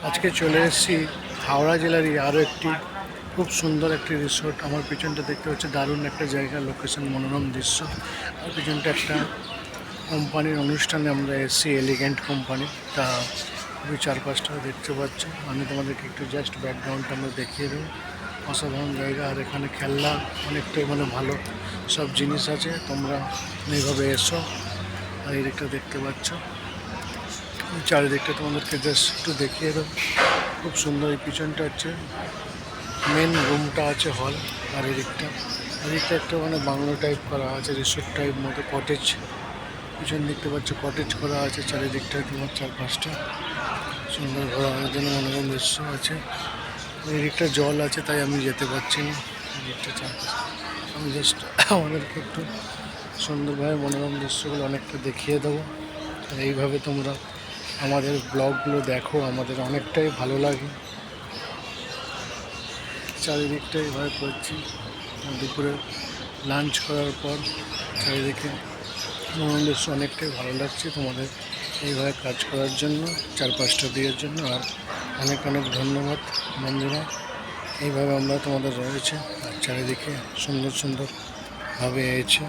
আজকে চলে এসেছি হাওড়া জেলারই আরও একটি খুব সুন্দর একটি রিসোর্ট। আমার পিছনটা দেখতে হচ্ছে দারুণ একটা জায়গা, লোকেশন মনোরম দৃশ্য। আর পিছনটা একটা কোম্পানির অনুষ্ঠানে আমরা এসেছি, এলিগেন্ট কোম্পানি। তা খুবই চারপাশটা দেখতে পাচ্ছ। আমি তোমাদেরকে একটু জাস্ট ব্যাকগ্রাউন্ডটা আমরা দেখিয়ে দেবো। অসাধারণ জায়গা, আর এখানে খেলনা অনেকটাই ভালো সব জিনিস আছে। তোমরা এইভাবে এসো। আর এই দিকটা দেখতে পাচ্ছ, চারিদিকটা তোমাদেরকে জাস্ট একটু দেখিয়ে দেবো। খুব সুন্দর। এই পিছনটা হচ্ছে মেন রুমটা আছে, হল। আর এদিকটা একটা বাংলো টাইপ করা আছে, রিসোর্ট টাইপ মতো, কটেজ। পিছন দেখতে পাচ্ছ কটেজ করা আছে। চারিদিকটা তোমার চারপাশটা সুন্দর ঘোরার জন্য মনোরম দৃশ্য আছে। এই দিকটা জল আছে, তাই আমি যেতে পারছি না। এই দিকটা চারপাশ আমি জাস্ট আমাদেরকে একটু সুন্দরভাবে মনোরম দৃশ্যগুলো অনেকটা দেখিয়ে দেবো। আর এইভাবে তোমরা আমাদের ব্লগগুলো দেখো, আমাদের অনেকটাই ভালো লাগে। চারিদিকটা এইভাবে করছি। দুপুরে লাঞ্চ করার পর চারিদিকে মনোরম দৃশ্য অনেকটাই ভালো লাগছে। তোমাদের এইভাবে কাজ করার জন্য, চারপাশটা দেওয়ার জন্য। আর অনেক অনেক ধন্যবাদ বন্ধুরা। এইভাবে আমরা তোমাদের রয়েছে, আর চারিদিকে সুন্দর সুন্দরভাবে এসেছে।